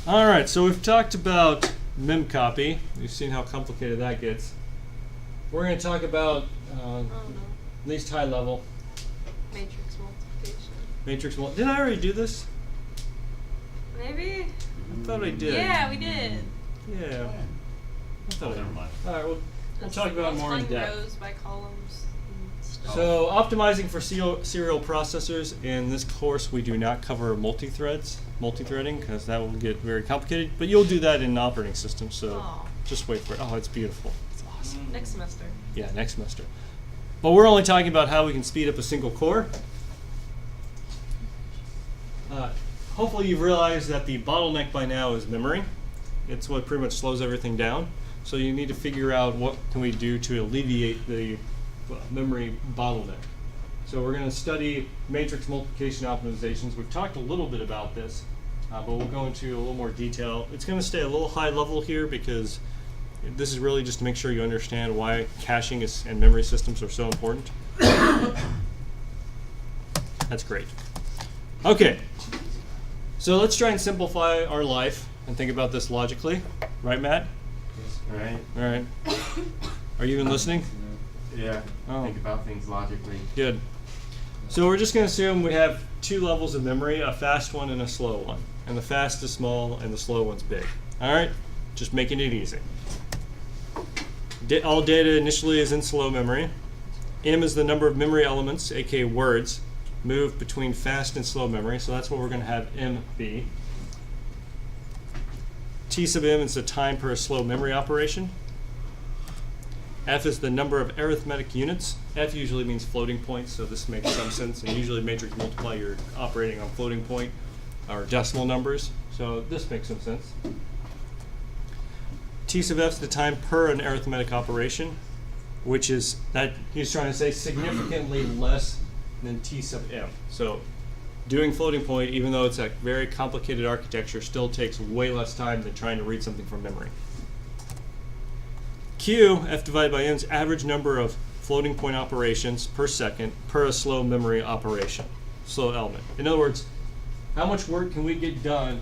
All right, so we've talked about memcopy. You've seen how complicated that gets. We're going to talk about, at least high level, Matrix multiplication. matrix. Did I already do this? Maybe? I thought I did. Yeah, we did. Yeah. I thought Never mind. All right, we'll talk about it more in depth. Rows by columns and stuff. So optimizing for serial processors. In this course, we do not cover multi-threading, because that will get very complicated. But you'll do that in operating systems, so just wait for it. Oh, it's beautiful. It's awesome. Next semester. Yeah, next semester. But we're only talking about how we can speed up a single core. Hopefully you've realized that the bottleneck by now is memory. It's what pretty much slows everything down. So you need to figure out what can we do to alleviate the memory bottleneck. So we're going to study matrix multiplication optimizations. We've talked a little bit about this, but we'll go into a little more detail. It's going to stay a little high level here because this is really just to make sure you understand why caching and memory systems are so important. That's great. Okay, so let's try and simplify our life and think about this logically. Right, Matt? Right. All right. Are you even listening? Yeah. Oh. Think about things logically. Good. So we're just going to assume we have two levels of memory, a fast one and a slow one. And the fast is small and the slow one's big. All right? Just making it easy. All data initially is in slow memory. M is the number of memory elements, aka words, moved between fast and slow memory. So that's what we're going to have M be. T sub m is the time per slow memory operation. F is the number of arithmetic units. F usually means floating points, so this makes some sense. And usually matrix multiply, you're operating on floating point or decimal numbers. So this makes some sense. T sub f is the time per an arithmetic operation, which is, that he's trying to say, significantly less than T sub m. So doing floating point, even though it's a very complicated architecture, still takes way less time than trying to read something from memory. Q, f divided by n, is average number of floating point operations per second per a slow memory operation, slow element. In other words, how much work can we get done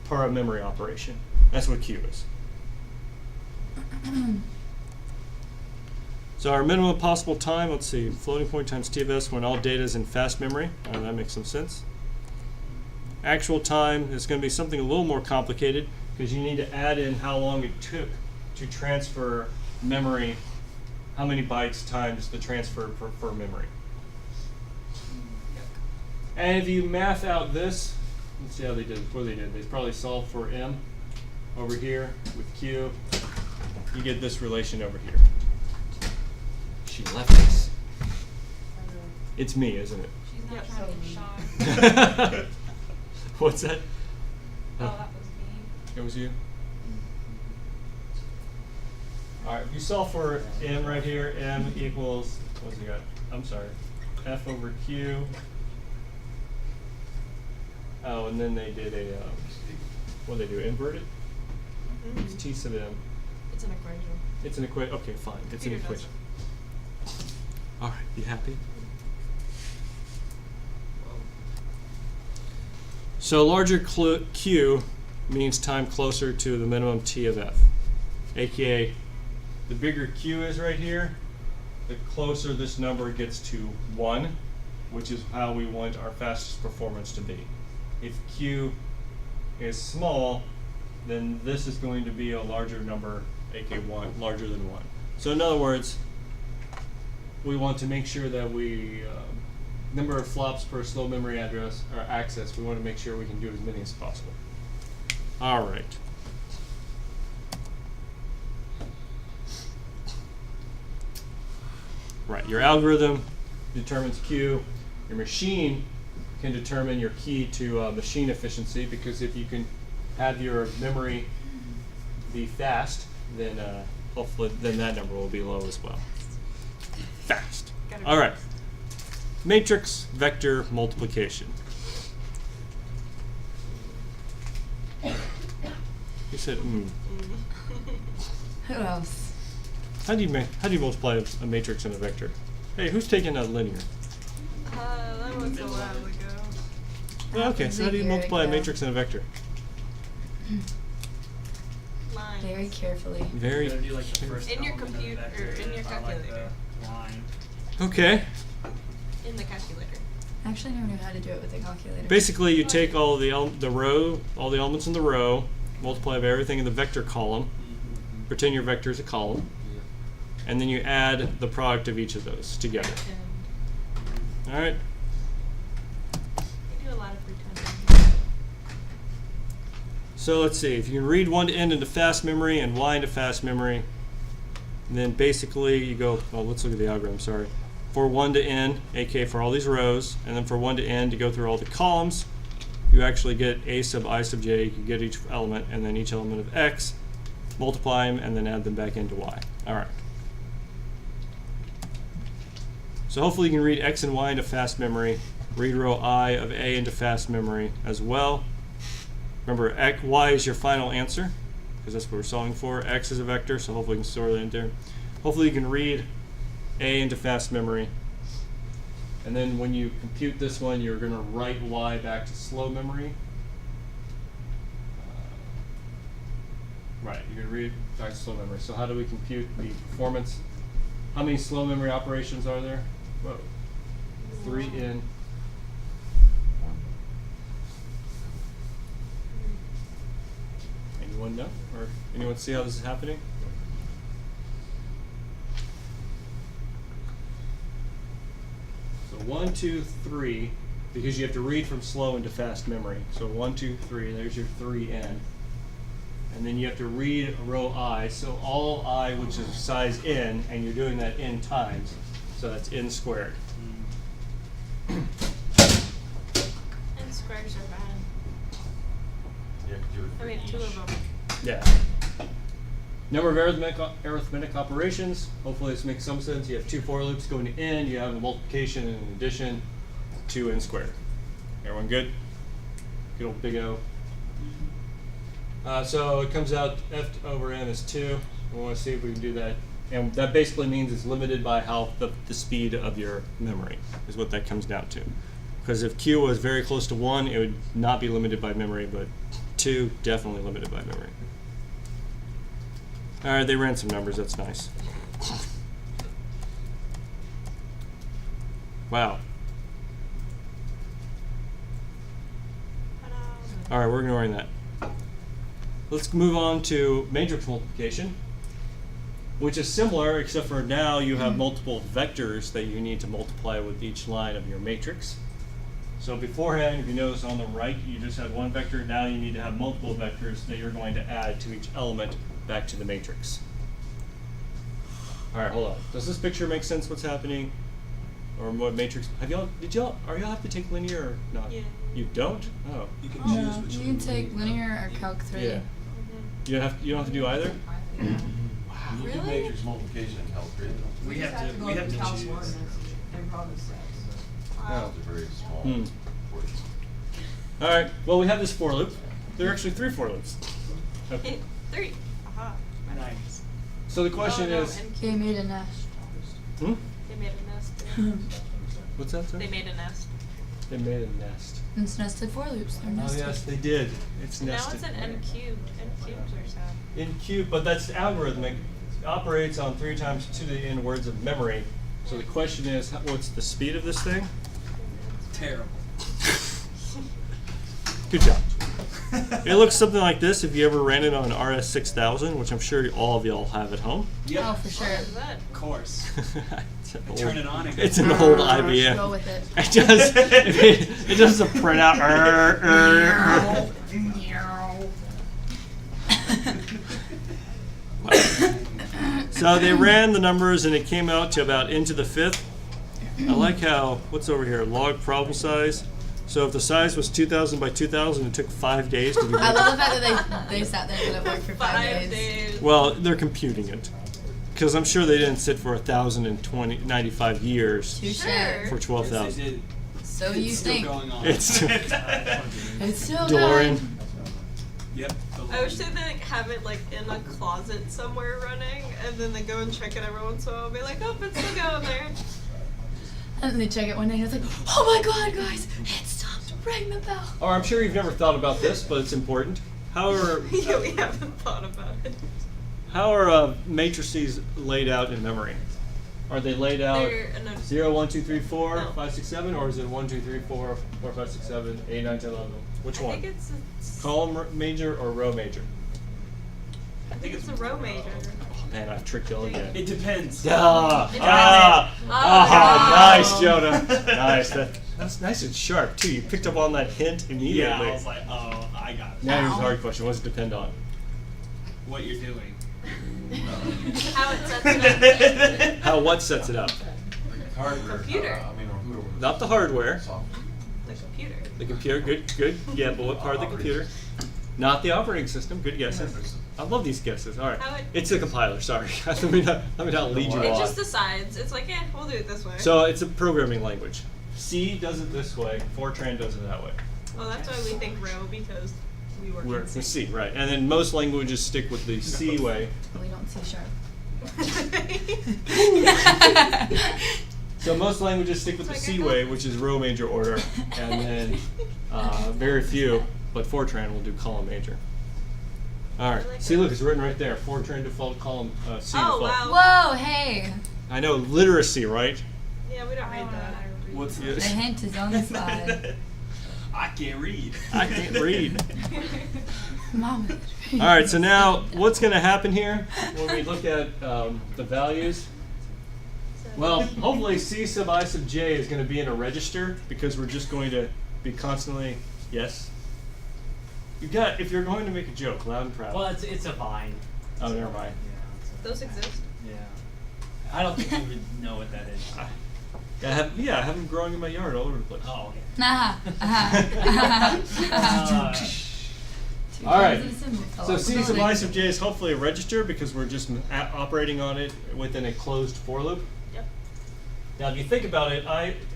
per a memory operation? That's what Q is. So our minimum possible time, let's see, floating point times T of S when all data is in fast memory. That makes some sense. Actual time is going to be something a little more complicated because you need to add in how long it took to transfer memory, how many bytes times the transfer per memory. And if you math out this, let's see how they did it. What they did, they probably solved for M over here with Q. You get this relation over here. She left us. It's me, isn't it? She's not trying to get shy. What's that? Oh, that was me. It was you? All right, if you solve for M right here, M equals, what's it got? I'm sorry, F over Q. Oh, and then they did a, what did they do, invert it? It's T sub M. It's an equation. It's an equation, okay, fine, it's an Peter does equation. All right, you happy? So larger Q means time closer to the minimum T of F, aka the bigger Q is right here, the closer this number gets to 1, which is how we want our fastest performance to be. If Q is small, then this is going to be a larger number, aka 1, larger than 1. So in other words, we want to make sure that we, number of flops per slow memory address or access, we want to make sure we can do as many as possible. All right. Right, your algorithm determines Q. Your machine can determine your key to machine efficiency, because if you can have your memory be fast, then hopefully then that number will be low as well. Fast. All right. Matrix vector multiplication. You said, Who else? How do you multiply a matrix and a vector? Hey, who's taking a linear? That was a while ago. Well, okay, so how do you multiply a matrix and a vector? Lines. Very carefully. Very. You gotta do like the first In your element of the computer- vector, or in your not like calculator. the line. Okay. In the calculator. I actually never knew how to do it with a calculator. Basically, you take all the row, all the elements in the row, multiply by everything in the vector column. Pretend your vector is a column, and then you add the product of each of those together. And All right. we do a lot of pretending. So let's see. If you can read 1 to n into fast memory and y into fast memory, then basically you go. Well, let's look at the algorithm. Sorry. For 1 to n, aka for all these rows, and then for 1 to n to go through all the columns, you actually get a sub I sub j. You can get each element, and then each element of x, multiply them, and then add them back into y. All right. So hopefully you can read x and y into fast memory, read row I of a into fast memory as well. Remember, y is your final answer, because that's what we're solving for. X is a vector, so hopefully you can store that in there. Hopefully you can read a into fast memory. And then when you compute this one, you're going to write y back to slow memory. Right, you're going to read it back to slow memory. So how do we compute the performance? How many slow memory operations are there? Whoa. 3 in. Anyone know? Or anyone see how this is happening? So 1, 2, 3, because you have to read from slow into fast memory. So 1, 2, 3, there's your 3n. And then you have to read row I, so all I, which is size n, and you're doing that n times, so that's n squared. And squares are bad. You have to do it for I mean, each. 2 of them. Yeah. Number of arithmetic operations. Hopefully this makes some sense. You have 2 for loops going to n. You have a multiplication and an addition. 2n squared. Everyone good? Good old big O. So it comes out f over n is 2. We want to see if we can do that. And that basically means it's limited by how the speed of your memory is what that comes down to. Because if q was very close to 1, it would not be limited by memory, but 2 definitely limited by memory. All right, they ran some numbers. That's nice. Wow. All right, we're ignoring that. Let's move on to matrix multiplication, which is similar, except for now you have multiple vectors that you need to multiply with each line of your matrix. So beforehand, if you notice on the right, you just had one vector. Now you need to have multiple vectors that you're going to add to each element back to the matrix. All right, hold on. Does this picture make sense? What's happening, or what matrix? Are y'all have to take linear or not? Yeah. You don't? Oh. You can Oh, choose which you one can you take want. linear or calc 3. Yeah. You don't have to do either. You do Really? matrix multiplication in Calc 3. We have to choose. Wow. It's a very small Hmm. portion. All right. Well, we have this for loop. There are actually 3 for loops. Okay. 3. Aha. Nice. So the question Oh, no, is, and They made a nest. hmm? they made a nest. Yeah. What's that? Sir? They made a nest. They made a nest. It's nested for loops. They're Oh nested. yes, they did. It's Now nested. it's an n cubed. N cubes are sad. In cube, but that's algorithmic. It operates on 3 times 2 to the n words of memory. So the question is, what's the speed of this thing? Terrible. Good job. It looks something like this if you ever ran it on RS6000, which I'm sure all of y'all have at home. Yep. Oh, for sure. What is that? Of course. It's an I turn it on and go. It's an old Go IBM. with it. It does a printout. So they ran the numbers and it came out to about into the 5th. I like how, what's over here, log problem size. So if the size was 2,000 by 2,000, it took 5 days to do I it. love the fact that they sat there and let it work for 5 5 days. days. Well, they're computing it. Because I'm sure they didn't sit for 1,095 years Touche. Sure. for Yes, 12,000. they did. So It's you still think. going on. It's still- It's still DeLorean. going. Yep. I wish they like have it like in a closet somewhere running, and then they go and check it every once in a while and be like, oh, it's still going there. And then they check it one day and it's like, oh my god, guys, it stopped. Ring the bell. Or I'm sure you've never thought about this, but it's important. how are Yeah, we haven't thought about it. how are matrices laid out in memory? Are they laid out They're 0, 1, 2, 3, 4, No. 5, 6, 7, or is it 1, 2, 3, 4, 4, 5, 6, 7, 8, 9, 10, 11? Which I one? think it's Column major or row major? I think it's a row major. Oh man, I've tricked you all again. It depends. Ah, It ah, depends. ah, Oh, nice, Jonah. Nice. That's nice and sharp too. You picked up on that hint immediately. Yeah, I was like, oh, I got it. Now here's the Ow. hard question. What does it depend on? What you're doing. How it sets it up. How what sets it up? Hardware. Computer. I mean, or whoever. Not the hardware. Software. The computer. The computer. Good. Yeah, but what part of the computer? Not the operating system. Good guesses. I love these guesses. All right. How it- It's the compiler. Sorry. let me not lead you It on. just decides. It's like, we'll do it this way. So it's a programming language. C does it this way. Fortran does it that way. Well, that's why we think row, because we work We're in with C, right? And then most languages stick with the C way. We don't see sharp. So most languages stick with the It's C like I way, got- which is row major order, and then very few, but Fortran will do column major. All right. I like See, that. look, it's written right there. Fortran default column C Oh, default. wow. Whoa, hey. I know literacy, right? Yeah, we don't read that. What's Yeah. The hint is on the slide. I can't read. I can't read. Mom. All right. So now, what's going to happen here when we look at the values? Well, hopefully C sub I sub j is going to be in a register because we're just going to be constantly, yes? If you're going to make a joke, loud and proud. Well, it's a vine. Oh, never mind. Yeah. It's a, Those exist. yeah. I don't think you would know what that is. I have them growing in my yard all over the place. Oh, okay. All right. So C sub I sub j is hopefully a register because we're just operating on it within a closed for loop. Yep. Now, if you think about it,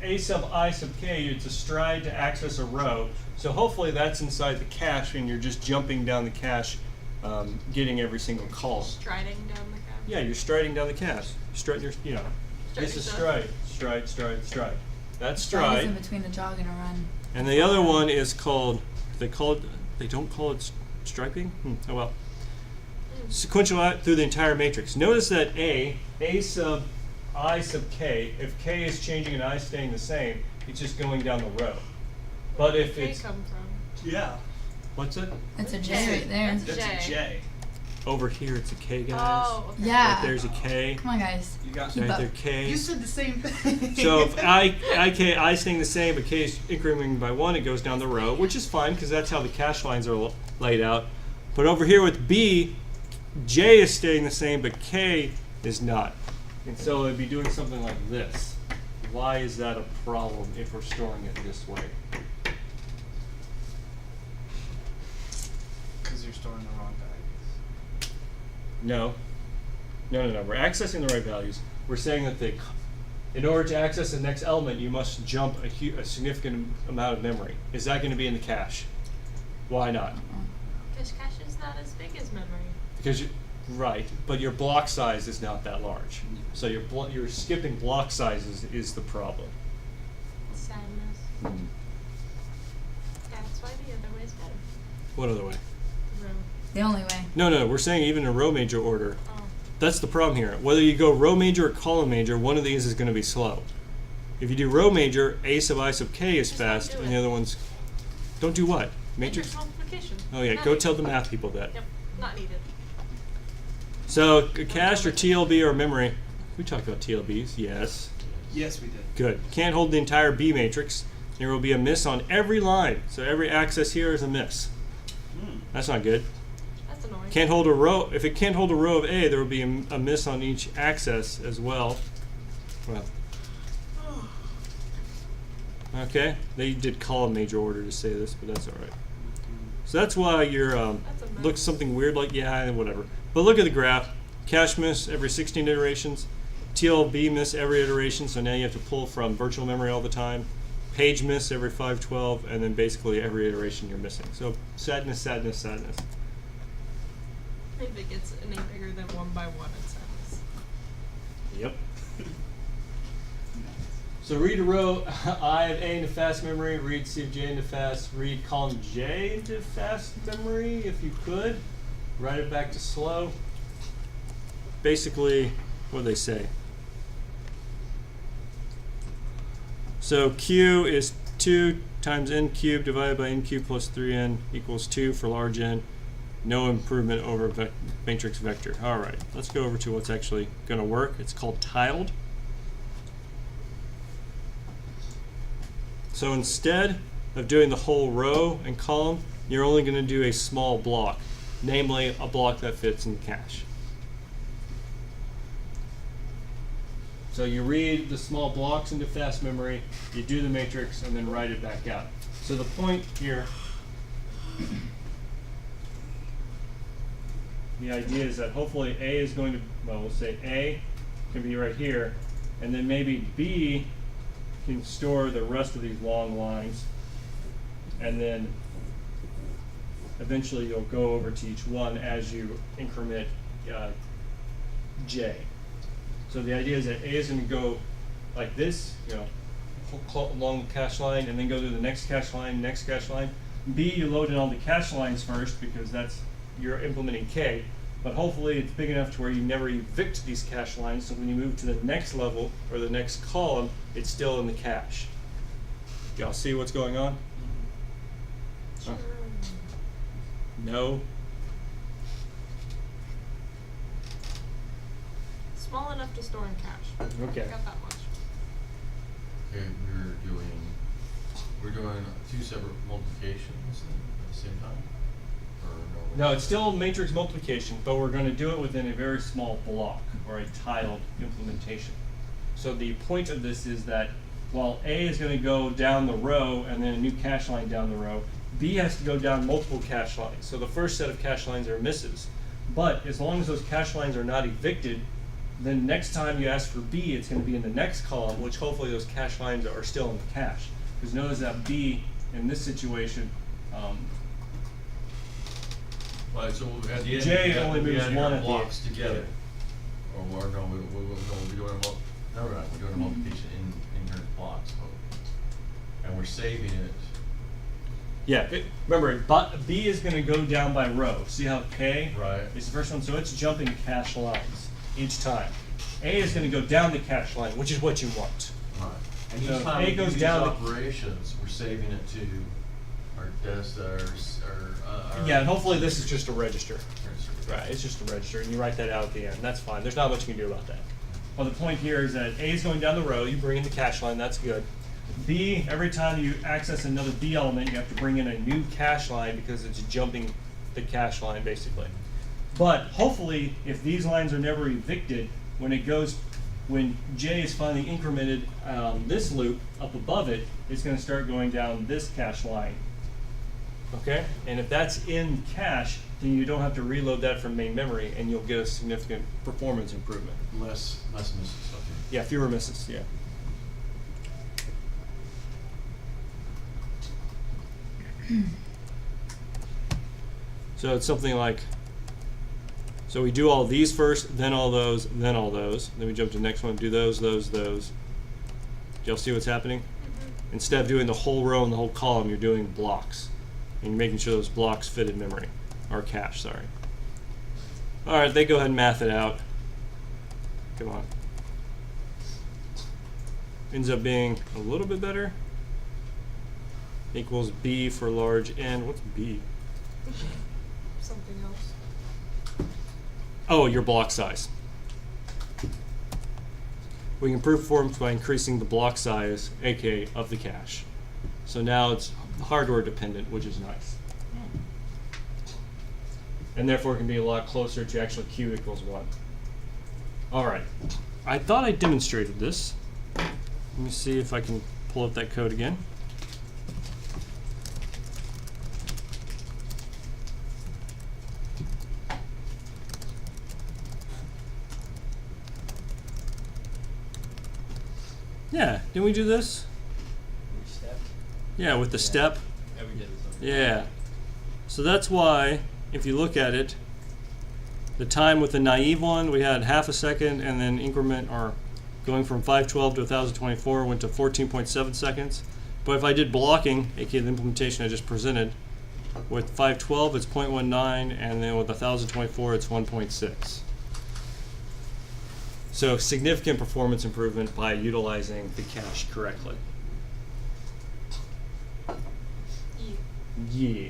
A sub I sub k, it's a stride to access a row. So hopefully that's inside the cache, and you're just jumping down the cache, getting every single column. Striding down the cache. Yeah, you're striding down the cache. Stride, This is Stride. stride. That's Stride is in stride. between a jog and a run. And the other one is called. They don't call it striping. Oh well. Sequential out through the entire matrix. Notice that A sub I sub k. If k is changing and I staying the same, it's just going down the row. But if Where did it's K come from? Yeah. what's it? It's a J right there. That's That's J. a J. Over here, it's a k, guys. Oh, okay. Yeah. Right there's a k. Come on, guys. You got Keep Right up. there, k. You said the same thing. So if I staying the same, but k is incrementing by 1, it goes down the row, which is fine because that's how the cache lines are laid out. But over here with B, j is staying the same, but k is not. And so it'd be doing something like this. Why is that a problem if we're storing it this way? Because you're storing the wrong values. No. We're accessing the right values. We're saying that in order to access the next element, you must jump a significant amount of memory. Is that going to be in the cache? Why not? Because cache is not as big as memory. Because right, but your block size is not that large. So your skipping block sizes is the problem. Sadness. Yeah, that's why the other way is better. What other way? Row. The only way. No, we're saying even in row major order. Oh. That's the problem here. Whether you go row major or column major, one of these is going to be slow. If you do row major, A sub I sub k is Just don't fast, do and it. the other ones don't do what? Matrix Matrix. multiplication. Oh yeah, Not go needed. tell the math people that. Yep, not needed. So a cache or TLB or memory. We talked about TLBs. Yes. Yes, we did. Good. Can't hold the entire B matrix. There will be a miss on every line. So every access here is a miss. That's not good. That's annoying. Can't hold a row. If it can't hold a row of A, there will be a miss on each access as well. Well. Okay. They did column major order to say this, but that's all right. So that's why your That's a mess. looks something weird like whatever. But look at the graph. Cache miss every 16 iterations. TLB miss every iteration, so now you have to pull from virtual memory all the time. Page miss every 512, and then basically every iteration you're missing. So sadness. If it gets any bigger than 1 by 1, it's sadness. Yep. So read a row I of A into fast memory, read C of J into fast, read column J into fast memory if you could. Write it back to slow. Basically, what do they say? So Q is 2 times n cubed divided by n cubed plus 3n equals 2 for large n. No improvement over matrix vector. All right, let's go over to what's actually going to work. It's called tiled. So instead of doing the whole row and column, you're only going to do a small block, namely a block that fits in the cache. So you read the small blocks into fast memory, you do the matrix, and then write it back out. So the point here, the idea is that hopefully A is going to, well, we'll say A can be right here, and then maybe B can store the rest of these long lines, and then eventually you'll go over to each one as you increment J. So the idea is that A is going to go like this, along the cache line, and then go to the next cache line, next cache line. B, you load in all the cache lines first because you're implementing K, but hopefully it's big enough to where you never evict these cache lines, so when you move to the next level or the next column, it's still in the cache. Y'all see what's going on? Sure. No? Small enough to store in cache. Okay. Got that much. Okay, we're doing 2 separate multiplications at the same time? Or No, it's still matrix multiplication, but we're going to do it within a very small block, or a tiled implementation. So the point of this is that while A is going to go down the row and then a new cache line down the row, B has to go down multiple cache lines. So the first set of cache lines are misses. But as long as those cache lines are not evicted, then next time you ask for B, it's going to be in the next column, which hopefully those cache lines are still in the cache. Because notice that B, in this situation, Right, so at the end, J only we moves add one our at the blocks end. together. Or no, we're doing a multiplication in your blocks, and we're saving it. Yeah, remember, B is going to go down by row. See how K Right. is the first one? So it's jumping cache lines each time. A is going to go down the cache line, which is what you want. Right. And each So time A we do goes these down the- operations, we're saving it to our desk, our Yeah, and hopefully this is just a register. register. Right, it's just a register, and you write that out at the end. That's fine. There's not much you can do about that. Well, the point here is that A is going down the row. You bring in the cache line. That's good. B, every time you access another B element, you have to bring in a new cache line because it's jumping the cache line, basically. But hopefully, if these lines are never evicted, when J is finally incremented this loop up above it, it's going to start going down this cache line. Okay? And if that's in cache, then you don't have to reload that from main memory, and you'll get a significant performance improvement. Less misses. Okay. Yeah, fewer misses, yeah. So it's something like, so we do all these first, then all those, then all those. Then we jump to the next one, do those. Do y'all see what's happening? Mm-hmm. Instead of doing the whole row and the whole column, you're doing blocks. And you're making sure those blocks fit in memory, or cache, sorry. All right, they go ahead and math it out. Come on. Ends up being a little bit better. Equals B for large N. What's B? Something else. Oh, your block size. We can improve performance by increasing the block size, aka of the cache. So now it's hardware dependent, which is nice. And therefore it can be a lot closer to actually Q equals 1. All right. I thought I demonstrated this. Let me see if I can pull up that code again. Yeah, didn't we do this? Step. Yeah, with the step. Yeah, we did this. Yeah. So that's why, if you look at it, the time with the naive one, we had half a second, and then increment or Going from 512 to 1024 went to 14.7 seconds. But if I did blocking, aka the implementation I just presented, with 512 it's 0.19, and then with 1024 it's 1.6. So significant performance improvement by utilizing the cache correctly. Yeah.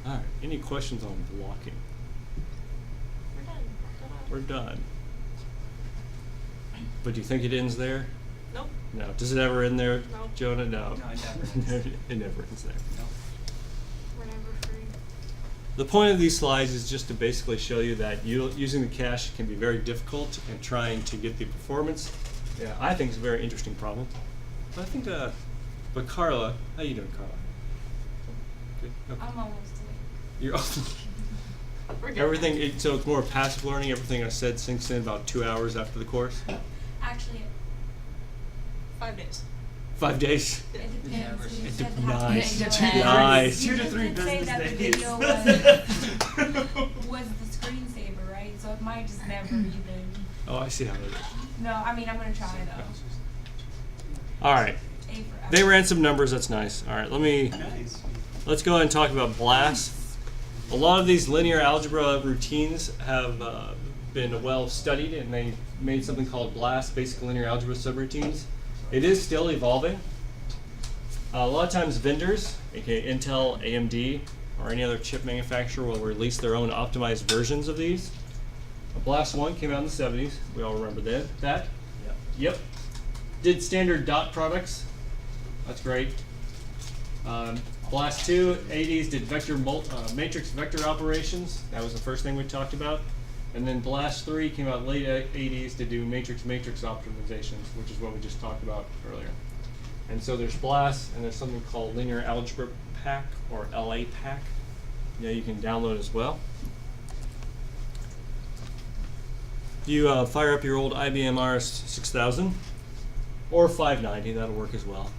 All right. Any questions on blocking? We're done. We're done. But do you think it ends there? Nope. No. Does it ever end there, No. Jonah? No. No, it never ends. It never ends there. Nope. We're never free. The point of these slides is just to basically show you that using the cache can be very difficult, and trying to get the performance, yeah, I think is a very interesting problem. But I think, but Carla, how you doing, Carla? Good. Okay. I'm almost awake. You're We're good. everything. So it's more passive learning. Everything I said sinks in about 2 hours after the course. Actually, 5 days. 5 days. it depends. You It said dep- how nice. to video it. Nice. You 2 to 3 did say business that the days. video was the screensaver, right? So it might just never even. Oh, I see how it is. No, I mean I'm gonna try though. All right. A for They effort. ran some numbers. That's nice. All right. Nice. Let's go ahead and talk about BLAST. A lot of these linear algebra routines have been well studied, and they made something called BLAST, basic linear algebra subroutines. It is still evolving. A lot of times vendors, aka Intel, AMD, or any other chip manufacturer will release their own optimized versions of these. BLAST 1 came out in the 70s. We all remember that. Yep. Did standard dot products. That's great. BLAST 2, 80s, did matrix vector operations. That was the first thing we talked about. And then BLAST 3 came out late 80s to do matrix optimizations, which is what we just talked about earlier. And so there's BLAST, and there's something called Linear Algebra Pack, or LA Pack. Yeah, you can download as well. You fire up your old IBM RS 6000 or 590, that'll work as well.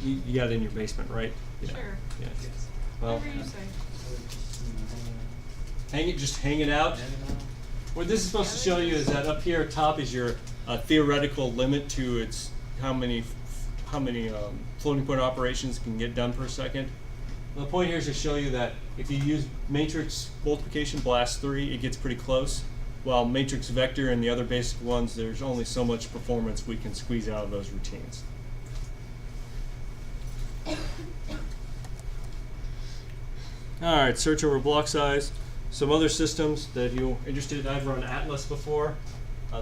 You got it in your basement, right? Yeah. Sure. Yeah. Well, Whatever you say. just hang it out. What this is supposed to show you is that up here top is your theoretical limit to its how many floating point operations can get done per second. The point here is to show you that if you use matrix multiplication BLAST 3, it gets pretty close. While matrix vector and the other basic ones, there's only so much performance we can squeeze out of those routines. Alright, search over block size. Some other systems that you're interested in, I've run Atlas before.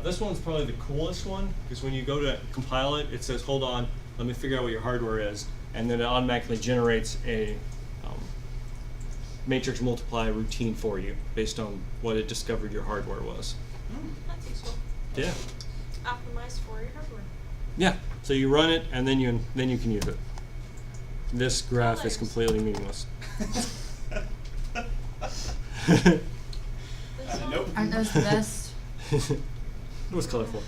This one's probably the coolest one, because when you go to compile it, it says, hold on, let me figure out what your hardware is, and then it automatically generates a matrix multiply routine for you based on what it discovered your hardware was. That's useful. Yeah. Optimized for your hardware. Yeah. So you run it, and then you can use it. This graph is Colors. completely meaningless. This one? Nope. Aren't those the best? It was colorful.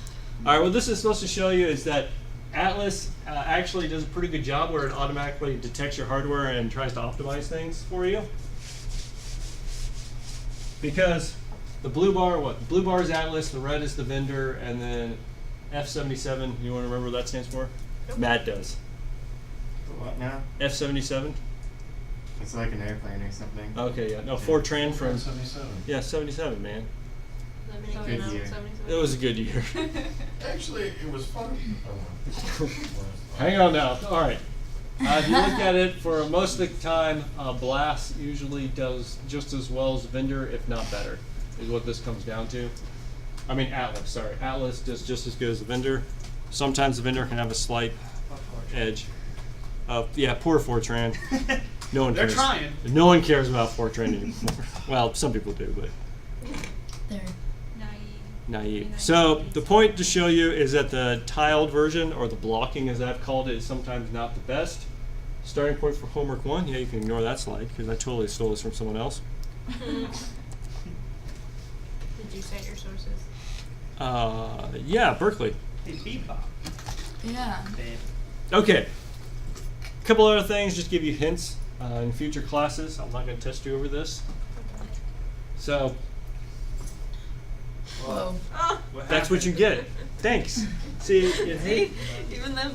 All right, what this is supposed to show you is that Atlas actually does a pretty good job where it automatically detects your hardware and tries to optimize things for you. Because the blue bar, the blue bar is Atlas, the red is the vendor, and then F77, you want to remember what that stands for? Nope. Matt does. What now? F77? It's like an airplane or something. Okay, yeah. No, Fortran from, 77. yeah, 77, man. Let me Good know, year. 77. It was a good year. Actually, it was fun. Hang on now. All right. If you look at it, for most of the time, BLAST usually does just as well as the vendor, if not better, is what this comes down to. I mean, Atlas, sorry. Atlas does just as good as the vendor. Sometimes the vendor can have a slight edge. Yeah, poor Fortran. No one They're cares. trying. No one cares about Fortran anymore. Well, some people do, but There. naive. So the point to show you is that the tiled version, or the blocking as I've called it, is sometimes not the best. Starting point for homework 1, yeah, you can ignore that slide because I totally stole this from someone else. Did you cite your sources? Yeah, Berkeley. Hey, Bebop. Yeah. Okay. A couple other things, just give you hints in future classes. I'm not going to test you over this. So, Whoa. Oh. That's what you get. Thanks. See, it See? Even then,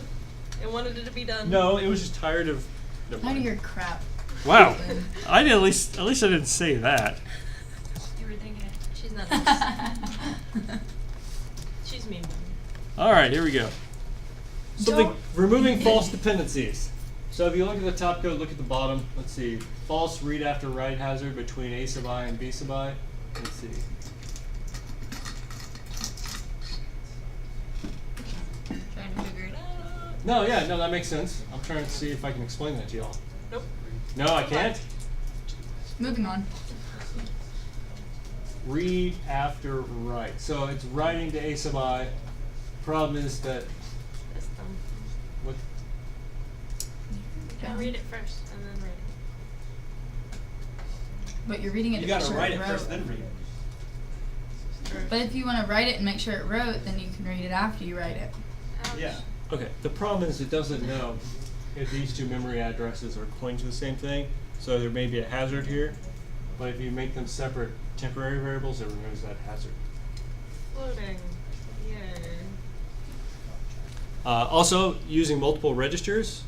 it wanted it to be done. No, it was just tired of. Never How do mind. your crap? Wow. I did at least I didn't say that. You were thinking it. She's not nice. She's mean. All right, here we go. Something Don't- removing false dependencies. So if you look at the top code, look at the bottom. Let's see. False read after write hazard between a sub I and b sub I. Let's see. Trying to figure it out. No, yeah, no, that makes sense. I'm trying to see if I can explain that to y'all. Nope. No, I can't. Moving on. Read after write. So it's writing to a sub I. Problem is that That's dumb. what Gotta read it first and then write But you're reading it You to make gotta sure write it it wrote. first, then read it. it. But if you want to write it and make sure it wrote, then you can read it after you write it. Ouch. Yeah. Okay, the problem is it doesn't know if these two memory addresses are pointing to the same thing, so there may be a hazard here, but if you make them separate temporary variables, it removes that hazard. Floating. Yay. Also, using multiple registers,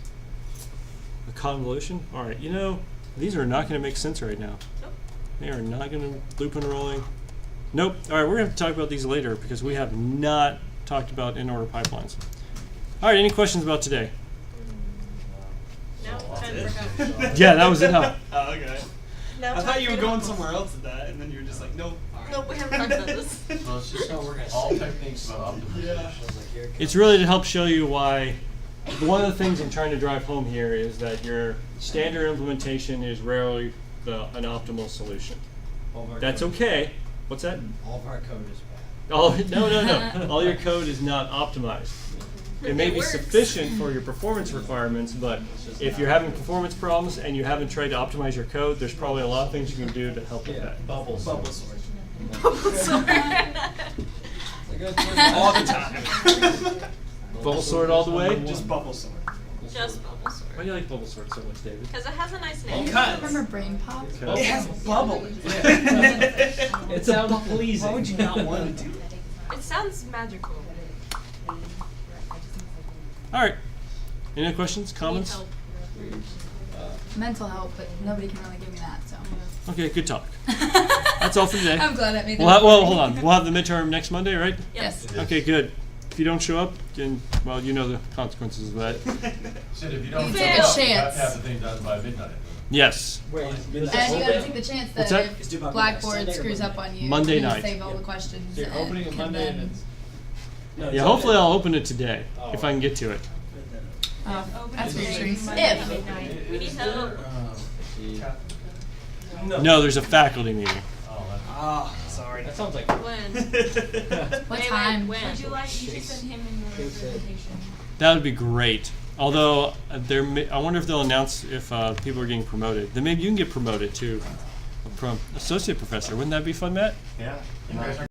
a convolution. All right, you know, these are not going to make sense right now. Nope. They are not going to loop and rolling. Nope. All right, we're going to have to talk about these later because we have not talked about in-order pipelines. All right, any questions about today? Now So, time that's for it? go. Yeah, that was it, huh? Oh, okay. Now I time thought you for were go. going somewhere else with that, and then you were just like, nope. Nope, we haven't talked about this. So it's just No, we're gonna all see. techniques about optimization. Yeah. I was like, here it It's comes. really to help show you why. One of the things I'm trying to drive home here is that your standard implementation is rarely an optimal solution. All of our That's code- okay. What's that? All of our code is bad. Oh, no. All your code is not optimized. It may It be works. sufficient for your performance requirements, but if you're having performance problems and you haven't tried to optimize your code, there's probably a lot of things you can do to help with Yeah, that. bubble Bubble sort. sort. All the time. Bubble sort all the way? Just bubble sort. Just bubble Why sort. do you like bubble sort so much, David? Because it has a nice name. Because Remember Brain Pop? it has bubble. It's a pleasing. Why would you not want to do it? It sounds magical. All right. Any questions, Need comments? help. Mental help, but nobody can really give me that, so. Okay, good talk. That's all for today. I'm glad I made it. Well, hold on. We'll have the midterm next Monday, right? Yes. Okay, good. If you don't show up, then, well, you know the consequences of that. Sid, if you don't You show take a up, you have chance. to have the thing done by midnight. Yes. Wait, And you gotta take the chance What's that that? It's due by if Monday, Blackboard Sunday or screws up Monday? on you, Monday you night. save all the questions. So you're and opening it can Monday and then- it's. No, Yeah, it's hopefully open. I'll open it today, if I can get to it. Oh, that's Is it reassuring. Monday at If. midnight? We need help. No, there's a faculty meeting. Oh, that's. Ah, sorry. That sounds like. When? What Wait, time? When? Would you like me to send him in your Chase said- presentation? That would be great. Although, I wonder if they'll announce if people are getting promoted. Then maybe you can get promoted too, from associate professor. Wouldn't that be fun, Matt? Yeah. You guys are